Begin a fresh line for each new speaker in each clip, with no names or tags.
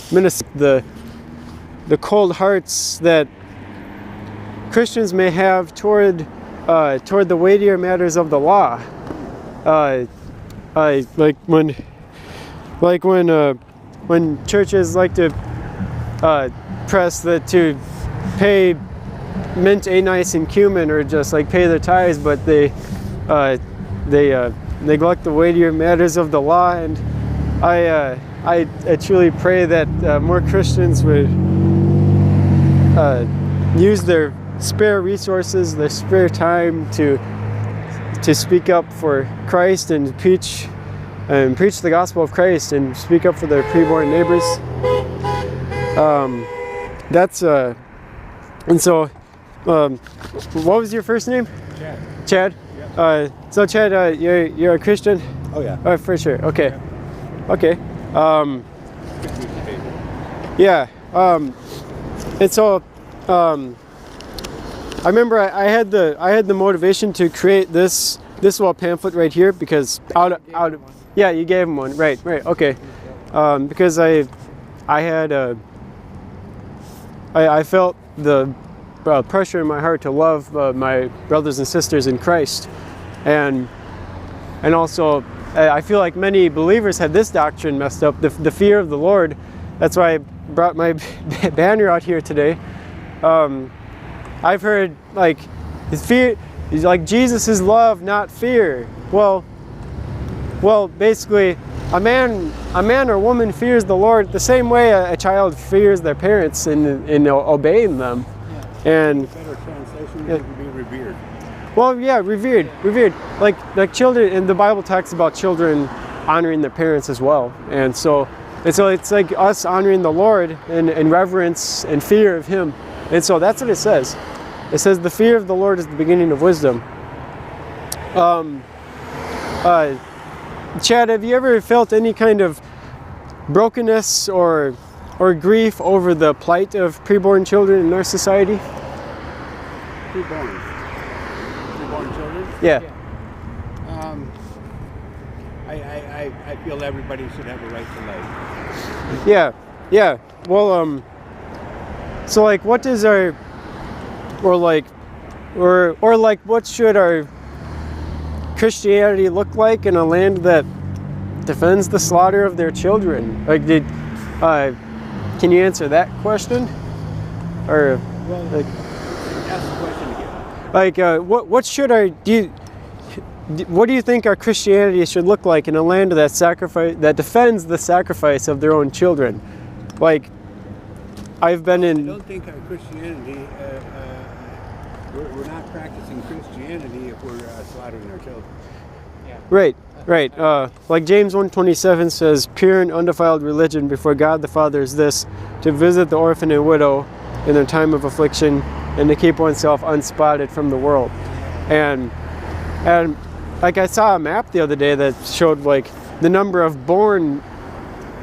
the cold hearts that Christians may have toward the weightier matters of the law. Like when churches like to press that to pay mint, anise, and cumin, or just like pay their tithes, but they neglect the weightier matters of the law. And I truly pray that more Christians would use their spare resources, their spare time to speak up for Christ and preach the gospel of Christ and speak up for their preborn neighbors. And so, what was your first name?
Chad.
Chad?
Yeah.
So Chad, you're a Christian?
Oh yeah.
Oh, for sure. Okay.
Yeah.
Okay. Yeah. And so, I remember I had the motivation to create this little pamphlet right here because yeah, you gave him one. Right. Okay. Because I felt the pressure in my heart to love my brothers and sisters in Christ, and also I feel like many believers had this doctrine messed up, the fear of the Lord. That's why I brought my banner out here today. I've heard like fear is like Jesus is love, not fear. Well, basically, a man or woman fears the Lord the same way a child fears their parents in obeying them.
Yeah.
And
a better translation would be revered.
Well, yeah, revered. Like children, and the Bible talks about children honoring their parents as well. And so it's like us honoring the Lord in reverence and fear of Him. And so that's what it says. It says the fear of the Lord is the beginning of wisdom. Chad, have you ever felt any kind of brokenness or grief over the plight of preborn children in our society?
Preborn children?
Yeah.
I feel everybody should have a right to life.
Yeah. Well, so like, what does our, or what should our Christianity look like in a land that defends the slaughter of their children? Like, can you answer that question? Or,
well,
like,
ask the question again.
Like, what should our what do you think our Christianity should look like in a land that defends the sacrifice of their own children? Like, I've been in.
I don't think our Christianity. We're not practicing Christianity if we're slaughtering our children.
Yeah. Right. Like James 1:27 says, "Pure and undefiled religion before God the Father is this: to visit the orphan and widow in their time of affliction, and to keep oneself unspotted from the world." And like I saw a map the other day that showed like the number of born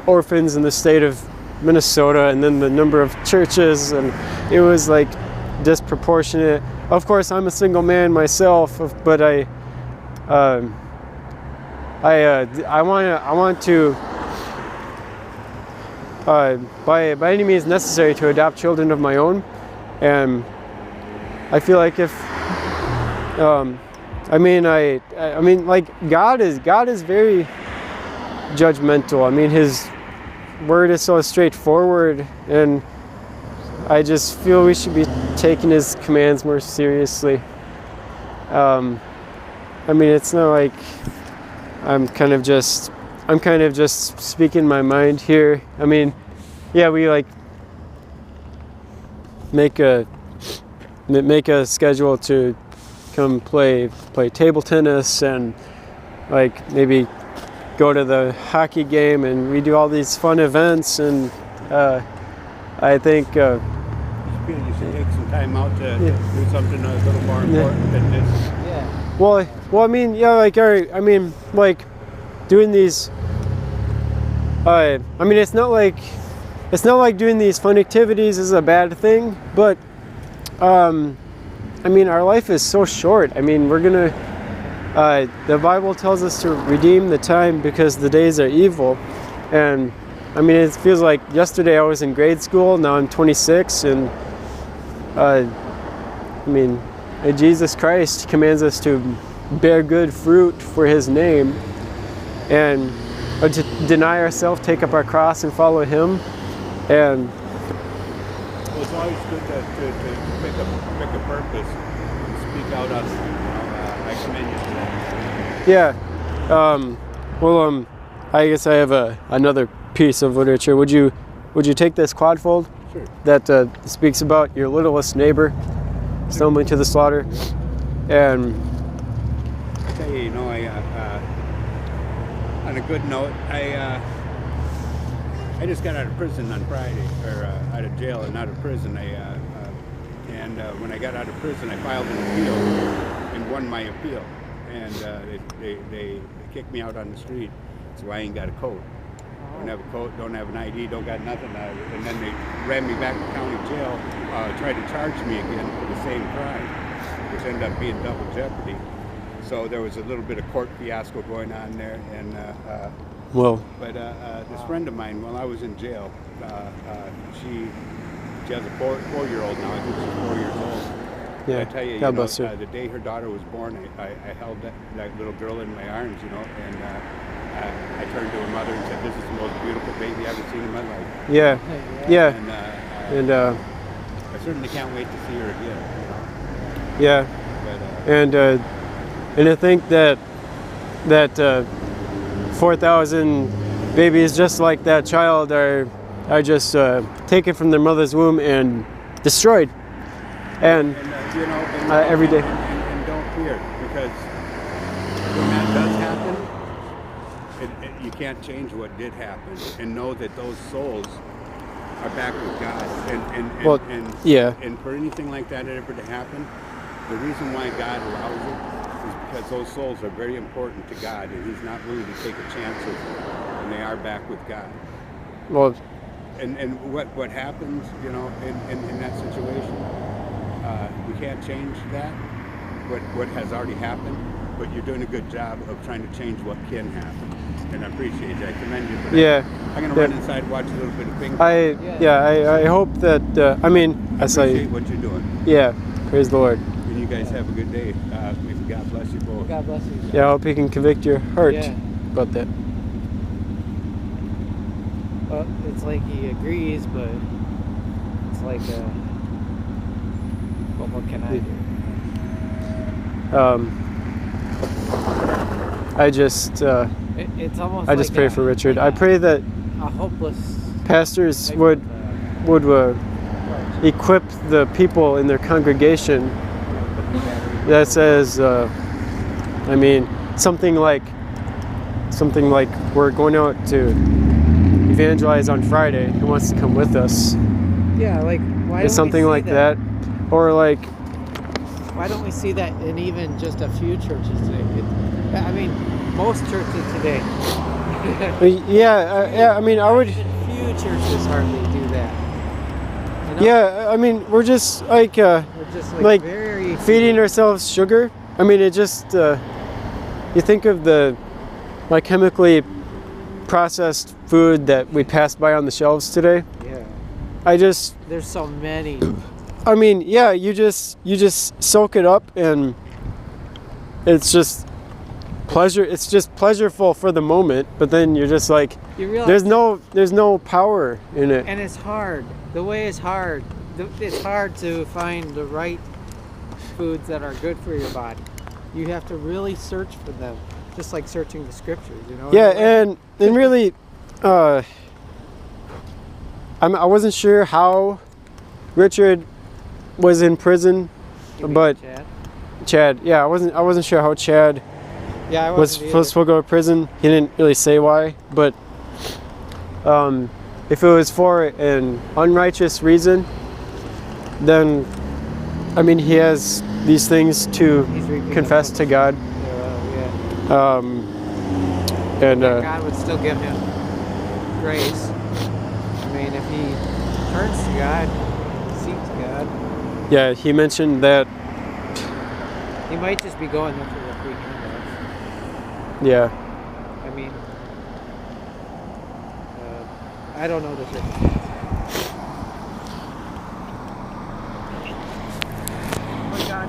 orphans in the state of Minnesota, and then the number of churches, and it was like disproportionate. Of course, I'm a single man myself, but I want to by any means necessary to adopt children of my own, and I feel like if I mean like God is very judgmental. I mean, His word is so straightforward, and I just feel we should be taking His commands more seriously. I mean, it's not like I'm kind of just speaking my mind here. I mean, yeah, we like make a schedule to come play table tennis, and like maybe go to the hockey game, and we do all these fun events, and I think
you should take some time out to do something a little more important than this.
Yeah. Well, I mean, yeah, like doing these. I mean, it's not like doing these fun activities is a bad thing, but I mean, our life is so short. I mean, we're gonna. The Bible tells us to redeem the time because the days are evil, and I mean, it feels like yesterday I was in grade school, now I'm 26, and I mean, Jesus Christ commands us to bear good fruit for his name, and to deny ourselves, take up our cross, and follow him. And
Well, it's always good to pick a purpose and speak out on it. I commend you for that.
yeah, I guess I have another piece of literature. Would you take this quadfold
Sure.
that speaks about your littlest neighbor stumbling to the slaughter? And
I tell you, on a good note, I just got out of prison on Friday, or out of jail and out of prison. When I got out of prison, I filed an appeal and won my appeal. And they kicked me out on the street, so I ain't got a coat. Don't have a coat, don't have an ID, don't got nothing. And then they ran me back to county jail, tried to charge me again for the same crime, which ended up being double jeopardy. So there was a little bit of court fiasco going on there, and this friend of mine, while I was in jail, she has a four-year-old now. I think she's 4 years old.
yeah,
I tell you,
God bless her.
the day her daughter was born, I held that little girl in my arms, and I turned to her mother and said, "This is the most beautiful baby I've ever seen in my life."
Yeah, yeah,
And
and
I certainly can't wait to see her again.
yeah,
But,
and I think that 4,000 babies just like that child are just taken from their mother's womb and destroyed, and every day.
And don't fear, because when that does happen, you can't change what did happen, and know that those souls are back with God. And for anything like that ever to happen, the reason why God allows it is because those souls are very important to God, and he's not willing to take a chance with them, and they are back with God.
Well,
And what happens, in that situation, we can't change that, what has already happened, but you're doing a good job of trying to change what can happen, and I appreciate that. I commend you for that.
yeah.
I'm going to run inside and watch a little bit of ping pong.
I hope that I
appreciate what you're doing.
Yeah, praise the Lord.
And you guys have a good day. May God bless you both.
God bless you.
Yeah, I hope he can convict your heart
Yeah.
about that.
Well, it's like he agrees, but it's like, well, what can I do?
I just
It's almost
I just
like
pray for Richard.
like
I pray that
a hopeless
pastors
type
would
of,
equip the people in their congregation that says, something like we're going out to evangelize on Friday. Who wants to come with us?
yeah, like why
It's
don't
something
we see
like that, or like
Why don't we see that in even just a few churches today? Most churches today.
I mean, I would.
Few churches hardly do that.
Yeah, I mean, we're just like
We're just
like
very
feeding ourselves sugar. I mean, it just you think of the like chemically processed food that we passed by on the shelves today.
Yeah.
There's
so many.
I mean, yeah, you just soak it up, and it's just pleasure. It's just pleasureful for the moment, but then you're just like,
You realize
there's no power in it.
and it's hard. The way is hard. It's hard to find the right foods that are good for your body. You have to really search for them, just like searching the scriptures,
Yeah, and really, I wasn't sure how Richard was in prison, but Chad. Yeah, I wasn't sure how Chad was supposed to go to prison. He didn't really say why, but if it was for an unrighteous reason, then I mean he has these things to confess to God. And
God would still give him grace. I mean, if he turns to God, seeks God.
Yeah, he mentioned that.
He might just be going there for the free handouts.
Yeah.
I mean, I don't know the truth.